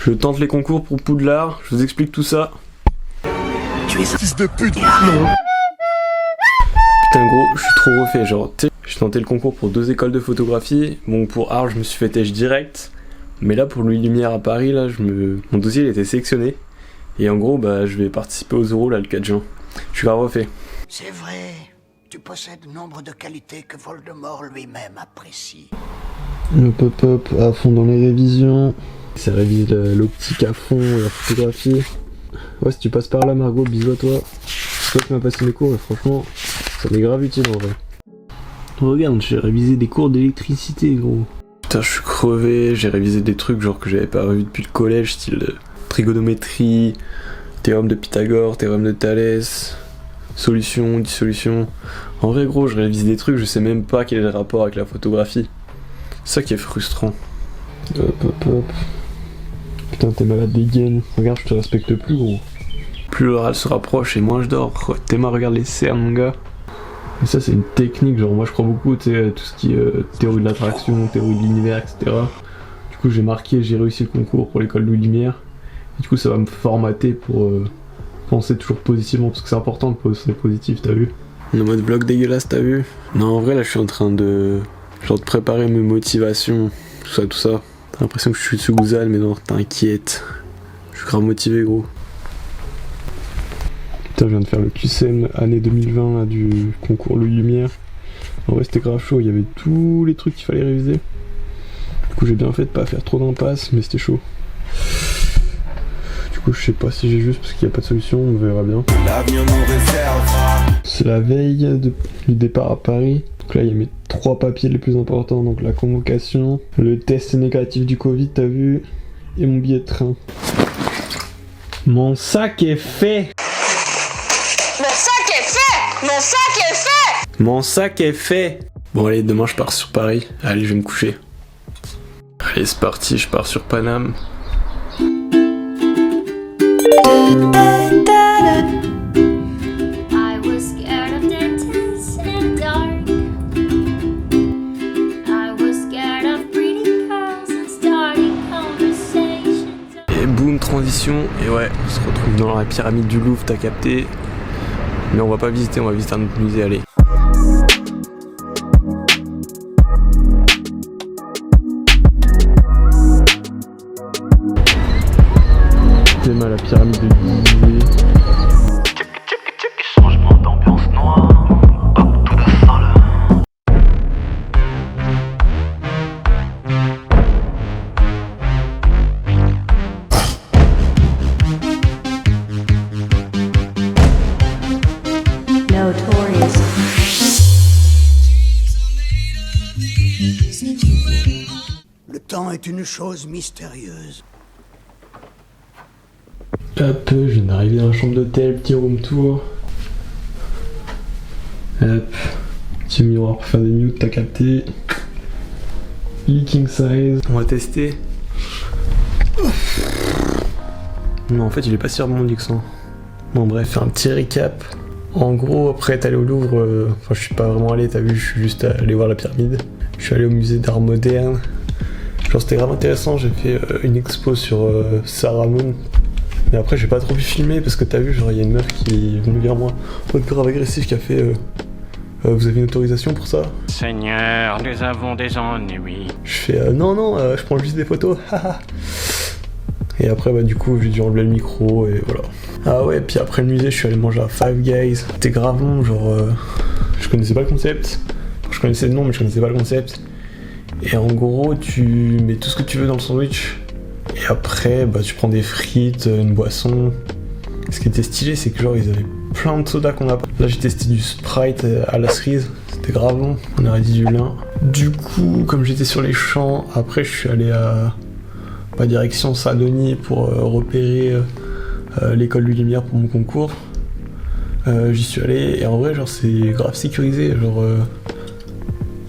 Je tente les concours pour Poudlard, je vous explique tout ça. Tu es un fils de pute. Non. Putain gros, je suis trop refait, genre, tu sais, j'ai tenté le concours pour 2 écoles de photographie. Bon, pour art, je me suis fait têche direct. Mais là, pour Louis Lumière à Paris, là, mon dossier il a été sélectionné. Et en gros, bah, je vais participer aux Euros, là, le 4 juin. Je suis grave refait. C'est vrai, tu possèdes nombre de qualités que Voldemort lui-même apprécie. Hop, à fond dans les révisions. Ça révise l'optique à fond, la photographie. Ouais, si tu passes par là, Margot, bisous à toi. C'est toi qui m'as passé mes cours, et franchement, ça m'est grave utile en vrai. Regarde, j'ai révisé des cours d'électricité, gros. Putain, je suis crevé, j'ai révisé des trucs genre que j'avais pas revu depuis le collège, style trigonométrie, théorème de Pythagore, théorème de Thalès, solution, dissolution. En vrai, gros, je révise des trucs, je sais même pas quel est le rapport avec la photographie. C'est ça qui est frustrant. Hop. Putain, t'es malade des gaines. Regarde, je te respecte plus, gros. Plus l'oral se rapproche et moins je dors. Tes mains regardent les cernes, mon gars. Et ça, c'est une technique. Genre, moi, je crois beaucoup, tu sais, tout ce qui est théorie de l'attraction, théorie de l'univers, etc. Du coup, j'ai réussi le concours pour l'école Louis Lumière. Et du coup, ça va me formater pour penser toujours positivement. Parce que c'est important de penser positif, t'as vu? On est en mode vlog dégueulasse, t'as vu? Non, en vrai, là, je suis en train de préparer mes motivations. Tout ça. T'as l'impression que je suis sous Gouzal, mais non, t'inquiète. Je suis grave motivé, gros. Putain, je viens de faire le QCM année 2020 là, du concours Louis Lumière. En vrai, c'était grave chaud, il y avait tous les trucs qu'il fallait réviser. Du coup, j'ai bien fait de pas faire trop d'impasse, mais c'était chaud. Du coup, je sais pas si j'ai juste parce qu'il n'y a pas de solution, on verra bien. L'avenir nous réserve. C'est la veille du départ à Paris. Donc là, il y a mes 3 papiers les plus importants. Donc la convocation, le test négatif du Covid, t'as vu, et mon billet de train. Mon sac est fait. Mon sac est fait. Mon sac est fait. Mon sac est fait. Bon allez, demain je pars sur Paris. Allez, je vais me coucher. Allez, c'est parti, je pars sur Paname. Transition, et ouais, on se retrouve dans la pyramide du Louvre, t'as capté. Mais on va pas visiter, on va visiter un autre musée, allez. J'aime à la pyramide de Gizeh. Changement d'ambiance noire. Hop, tout de ça là. Le temps est une chose mystérieuse. Hop, je viens d'arriver dans la chambre d'hôtel, petit room tour. Hop, petit miroir pour faire des nudes, t'as capté. Lit king size. On va tester. Non, en fait, il est pas si rebondissant. Bon, bref, un petit récap. En gros, après être allé au Louvre, je suis pas vraiment allé, t'as vu, je suis juste allé voir la pyramide. Je suis allé au musée d'art moderne. Genre, c'était grave intéressant, j'ai fait une expo sur Sarah Moon. Mais après, j'ai pas trop pu filmer parce que t'as vu, genre, il y a une meuf qui est venue vers moi, un peu grave agressif, qui a fait vous avez une autorisation pour ça? Seigneur, nous avons des ennuis. Je fais non, je prends juste des photos, haha. Et après, bah, du coup, j'ai dû enlever le micro et voilà. Ah ouais, puis après le musée, je suis allé manger à Five Guys. C'était grave bon, genre, je connaissais pas le concept. Je connaissais le nom, mais je connaissais pas le concept. Et en gros, tu mets tout ce que tu veux dans le sandwich. Et après, bah, tu prends des frites, une boisson. Ce qui était stylé, c'est que genre, ils avaient plein de sodas qu'on a pas. Là, j'ai testé du Sprite à la cerise. C'était grave bon. On aurait dit du lin. Du coup, comme j'étais sur les champs, après, je suis allé à direction Saint-Denis pour repérer l'école Louis Lumière pour mon concours. J'y suis allé et en vrai, genre, c'est grave sécurisé. Genre,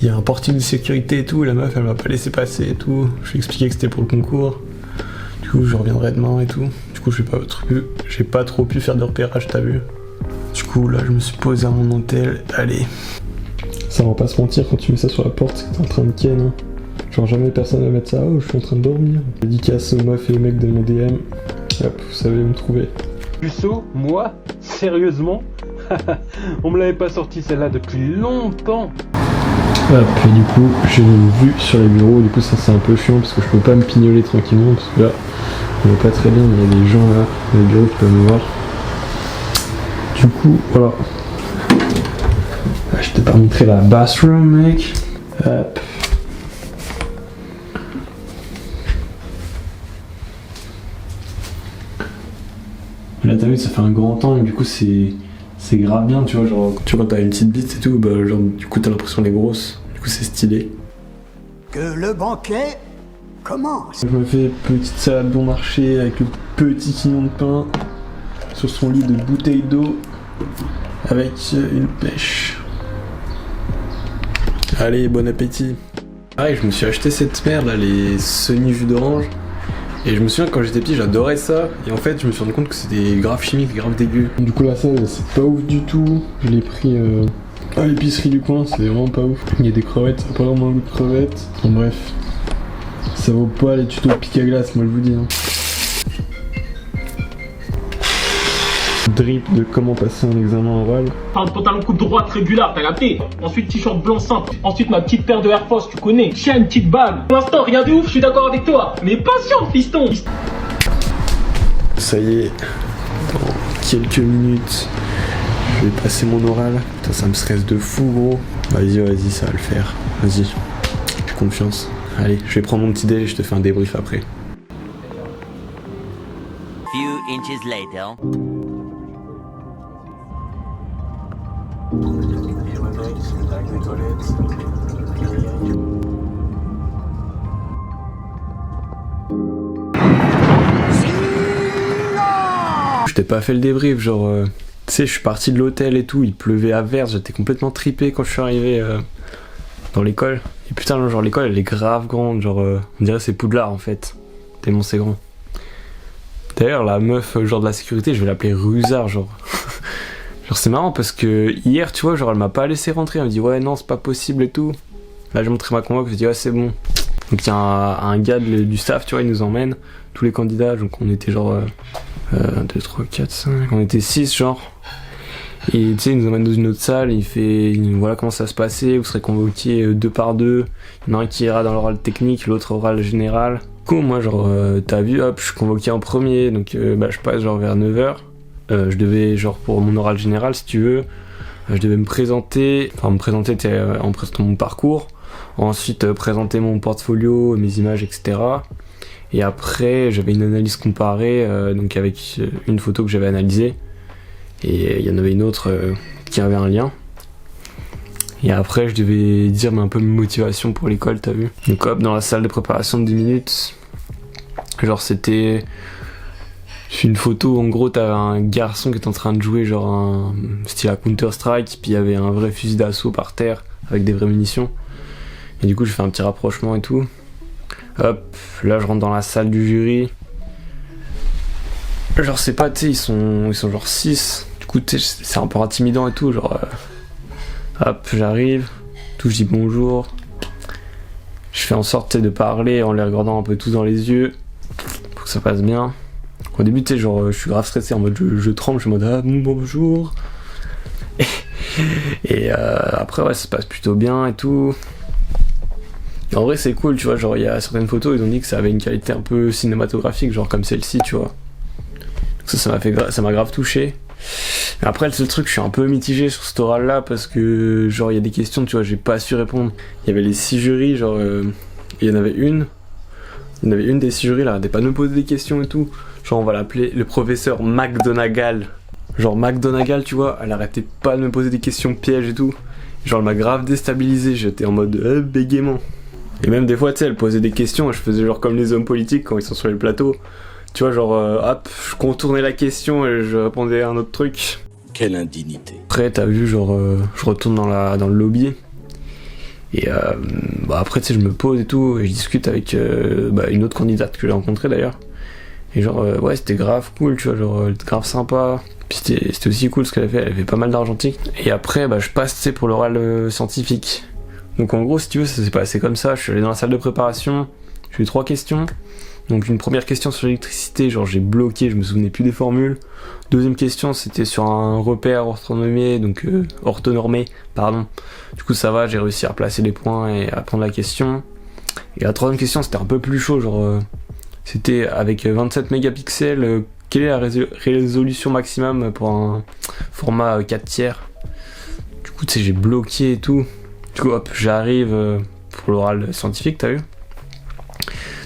il y a un portique de sécurité et tout, et la meuf elle m'a pas laissé passer et tout. Je lui ai expliqué que c'était pour le concours. Du coup, je reviendrai demain et tout. Du coup, j'ai pas trop pu faire de repérage, t'as vu. Du coup, là, je me suis posé à mon hôtel. Allez. Ça va pas se mentir, quand tu mets ça sur la porte, c'est que t'es en train de ken. Hein. Genre jamais personne va mettre ça, oh je suis en train de dormir. Dédicace aux meufs et aux mecs de mon DM. Hop, vous savez où me trouver. Lusso, moi? Sérieusement? On me l'avait pas sorti celle-là depuis longtemps. Hop, et du coup j'ai une vue sur les bureaux, du coup ça c'est un peu chiant parce que je peux pas me pignoler tranquillement parce que là on voit pas très bien, il y a des gens là dans les bureaux qui peuvent me voir. Du coup voilà. Ah, je t'ai pas montré la bathroom mec. Hop. Là t'as vu ça fait un grand temps, du coup c'est grave bien, tu vois, genre tu vois quand t'as une petite bite et tout, bah genre du coup t'as l'impression qu'elle est grosse, du coup c'est stylé. Que le banquet commence. Je me fais petite salade bon marché avec le petit quignon de pain sur son lit de bouteille d'eau avec une pêche. Allez, bon appétit. Pareil, je me suis acheté cette merde là, les Sony jus d'orange. Et je me souviens quand j'étais petit j'adorais ça, et en fait je me suis rendu compte que c'était grave chimique, grave dégueu. Du coup la salade c'est pas ouf du tout, je l'ai pris à l'épicerie du coin, c'est vraiment pas ouf. Il y a des crevettes, ça a pas vraiment le goût de crevettes. Bon bref, ça vaut pas les tutos pique à glace, moi je vous dis. Hein. Drip de comment passer un examen oral. Un pantalon coupe droite régulière, t'as capté. Ensuite t-shirt blanc simple. Ensuite ma petite paire de Air Force, tu connais. Tiens, une petite bague. Pour l'instant rien de ouf, je suis d'accord avec toi. Mais patient fiston. Ça y est, dans quelques minutes, je vais passer mon oral. Putain, ça me stresse de fou gros. Vas-y, ça va le faire. Vas-y, j'ai confiance. Allez, je vais prendre mon petit déj et je te fais un débrief après. Few inches later. Je t'ai pas fait le débrief, genre tu sais je suis parti de l'hôtel et tout, il pleuvait à verse, j'étais complètement tripé quand je suis arrivé dans l'école. Et putain genre l'école elle est grave grande, genre on dirait c'est Poudlard en fait, tellement c'est grand. D'ailleurs la meuf genre de la sécurité je vais l'appeler Rusard genre. Genre c'est marrant parce que hier tu vois genre elle m'a pas laissé rentrer, elle me dit ouais non c'est pas possible et tout. Là j'ai montré ma convoque, je dis ouais c'est bon. Donc il y a un gars du staff tu vois il nous emmène, tous les candidats, donc on était genre 1, 2, 3, 4, 5, on était 6 genre. Et tu sais il nous emmène dans une autre salle, il fait voilà comment ça se passait, vous serez convoqués 2 par 2, il y en a un qui ira dans l'oral technique, l'autre oral général. Du coup moi genre t'as vu hop je suis convoqué en premier, donc bah je passe genre vers 9h. Je devais, genre pour mon oral général si tu veux, je devais me présenter en présentant mon parcours, ensuite présenter mon portfolio, mes images, etc. Et après j'avais une analyse comparée, donc avec une photo que j'avais analysée, et il y en avait une autre qui avait un lien. Et après je devais dire un peu mes motivations pour l'école, t'as vu. Donc hop, dans la salle de préparation de 10 minutes, genre c'était... une photo, en gros t'avais un garçon qui est en train de jouer genre un style à Counter Strike, puis il y avait un vrai fusil d'assaut par terre avec des vraies munitions. Et du coup je fais un petit rapprochement et tout. Hop, là je rentre dans la salle du jury. Genre c'est pas, tu sais, ils sont genre 6. Du coup tu sais c'est un peu intimidant et tout, genre hop j'arrive, tout je dis bonjour. Je fais en sorte de parler en les regardant un peu tous dans les yeux pour que ça passe bien. Au début, tu sais, genre, je suis grave stressé, en mode, je tremble, je suis en mode, ah, bonjour. Et après, ouais, ça se passe plutôt bien et tout. Et en vrai, c'est cool, tu vois, genre, il y a certaines photos, ils ont dit que ça avait une qualité un peu cinématographique, genre comme celle-ci, tu vois. Donc ça m'a grave touché. Mais après, le seul truc, je suis un peu mitigé sur cet oral-là, parce que, genre, il y a des questions, tu vois, j'ai pas su répondre. Il y avait les 6 jurys, genre, il y en avait une des 6 jurys, là, elle arrêtait pas de me poser des questions et tout. Genre on va l'appeler le professeur McGonagall. Genre McGonagall tu vois, elle arrêtait pas de me poser des questions pièges et tout. Genre elle m'a grave déstabilisé, j'étais en mode bégaiement. Et même des fois tu sais elle posait des questions et je faisais genre comme les hommes politiques quand ils sont sur les plateaux. Tu vois genre hop, je contournais la question et je répondais à un autre truc. Quelle indignité. Après t'as vu genre je retourne dans le lobby. Et bah après tu sais je me pose et tout et je discute avec une autre candidate que j'ai rencontrée d'ailleurs. Et genre ouais c'était grave cool tu vois, genre grave sympa. Puis c'était aussi cool ce qu'elle avait fait pas mal d'argentique. Et après bah je passe tu sais pour l'oral scientifique. Donc en gros, si tu veux, ça s'est passé comme ça. Je suis allé dans la salle de préparation, j'ai eu 3 questions. Donc une première question sur l'électricité, genre j'ai bloqué, je me souvenais plus des formules. Deuxième question, c'était sur un repère orthonormé, pardon. Du coup ça va, j'ai réussi à replacer les points et à prendre la question. Et la troisième question, c'était un peu plus chaud, genre c'était avec 27 mégapixels, quelle est la résolution maximum pour un format 4/3. Du coup tu sais, j'ai bloqué et tout. Du coup hop, j'arrive pour l'oral scientifique, t'as vu?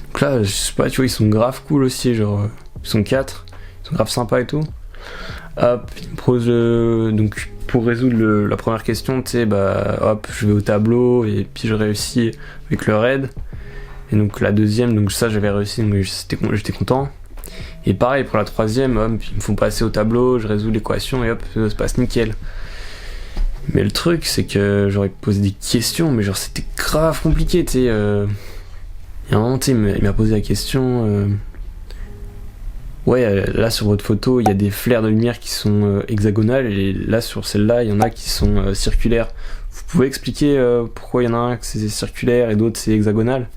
Donc là, je sais pas, tu vois, ils sont grave cool aussi, genre, ils sont 4, ils sont grave sympas et tout. Hop, ils me posent donc pour résoudre la première question, tu sais, bah hop, je vais au tableau et puis je réussis avec le RAID. Et donc la deuxième, donc ça j'avais réussi, donc j'étais content. Et pareil pour la troisième, hop, ils me font passer au tableau, je résous l'équation et hop, ça se passe nickel. Mais le truc, c'est que j'aurais posé des questions, mais genre c'était grave compliqué, tu sais. Et à un moment, tu sais, il m'a posé la question. Ouais, là sur votre photo, il y a des flares de lumière qui sont hexagonales, et là sur celle-là, il y en a qui sont circulaires. Vous pouvez expliquer pourquoi il y en a un que c'est circulaire et d'autres c'est hexagonal?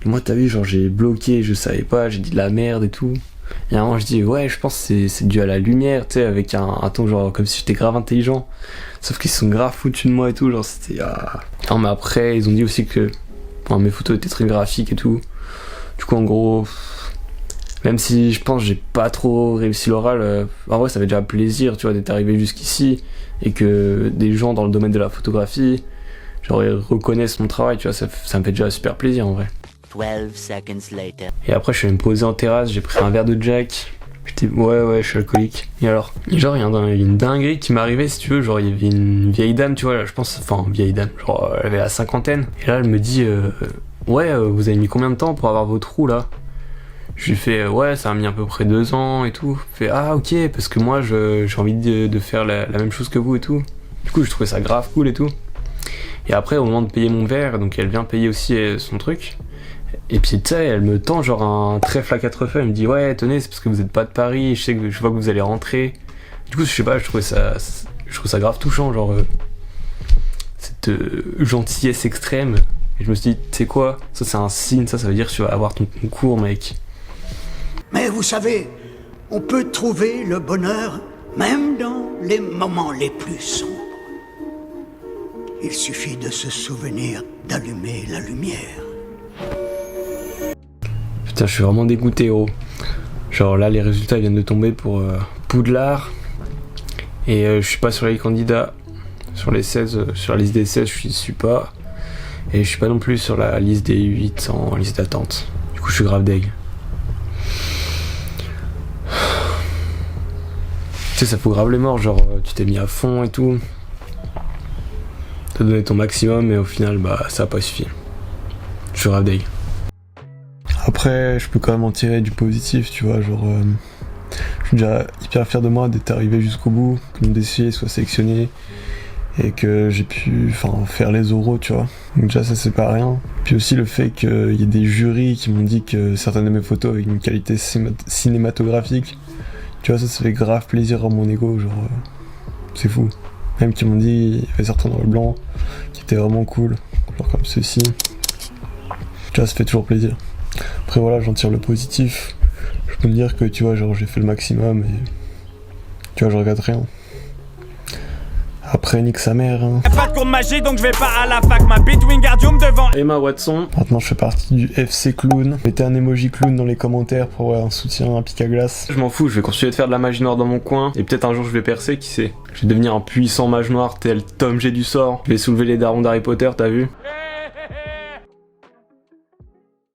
Et moi, t'as vu, genre j'ai bloqué, je savais pas, j'ai dit de la merde et tout. Et à un moment, je dis ouais, je pense que c'est dû à la lumière, tu sais, avec un ton genre comme si j'étais grave intelligent. Sauf qu'ils sont grave foutus de moi et tout, genre c'était. Non, mais après, ils ont dit aussi que mes photos étaient très graphiques et tout. Du coup, en gros, même si je pense que j'ai pas trop réussi l'oral, en vrai, ça fait déjà plaisir, tu vois, d'être arrivé jusqu'ici et que des gens dans le domaine de la photographie, genre, ils reconnaissent mon travail, tu vois, ça me fait déjà super plaisir en vrai. 12 seconds later. Et après, je suis allé me poser en terrasse, j'ai pris un verre de Jack. Ouais, je suis alcoolique. Et alors, genre, il y a une dinguerie qui m'est arrivée, si tu veux. Genre, il y avait une vieille dame, tu vois, là, je pense, vieille dame, genre, elle avait la cinquantaine. Et là, elle me dit, vous avez mis combien de temps pour avoir votre roue, là? Je lui fais, ouais, ça a mis à peu près 2 ans et tout. Elle fait, ah, ok, parce que moi, j'ai envie de faire la même chose que vous et tout. Du coup, je trouvais ça grave cool et tout. Et après, au moment de payer mon verre, donc elle vient payer aussi son truc. Et puis tu sais, elle me tend genre un trèfle à 4 feuilles, elle me dit ouais tenez, c'est parce que vous êtes pas de Paris, je vois que vous allez rentrer. Du coup je sais pas, je trouve ça grave touchant, genre cette gentillesse extrême. Et je me suis dit, tu sais quoi, ça c'est un signe, ça veut dire que tu vas avoir ton concours, mec. Mais vous savez, on peut trouver le bonheur même dans les moments les plus sombres. Il suffit de se souvenir d'allumer la lumière. Putain, je suis vraiment dégoûté, héros. Genre là, les résultats viennent de tomber pour Poudlard. Et je suis pas sur les candidats. Sur les 16, sur la liste des 16, je suis pas. Et je suis pas non plus sur la liste des 8 en liste d'attente. Du coup, je suis grave deg. Tu sais, ça fout grave les morts. Genre, tu t'es mis à fond et tout. T'as donné ton maximum, mais au final, bah, ça a pas suffi. Je suis grave deg. Après, je peux quand même en tirer du positif, tu vois, genre... je suis déjà hyper fier de moi d'être arrivé jusqu'au bout, que mon dossier soit sélectionné, et que j'ai pu faire les oraux, tu vois. Donc déjà, ça c'est pas rien. Puis aussi le fait qu'il y ait des jurys qui m'ont dit que certaines de mes photos avaient une qualité cinématographique, tu vois, ça fait grave plaisir à mon ego, genre... c'est fou. Même qui m'ont dit, il y avait certains dans le blanc, qui étaient vraiment cool, genre comme ceci. Tu vois, ça fait toujours plaisir. Après voilà, j'en tire le positif. Je peux me dire que tu vois, genre j'ai fait le maximum et tu vois, je regrette rien. Après, nique sa mère. Hein. Y'a pas de cours de magie donc je vais pas à la fac. Ma bite Wingardium devant Emma Watson. Maintenant, je fais partie du FC Clown. Mettez un emoji clown dans les commentaires pour un soutien à Pic à glace. Je m'en fous, je vais continuer de faire de la magie noire dans mon coin. Et peut-être un jour je vais percer, qui sait. Je vais devenir un puissant mage noir tel Tom G du sort. Je vais soulever les darons d'Harry Potter, t'as vu?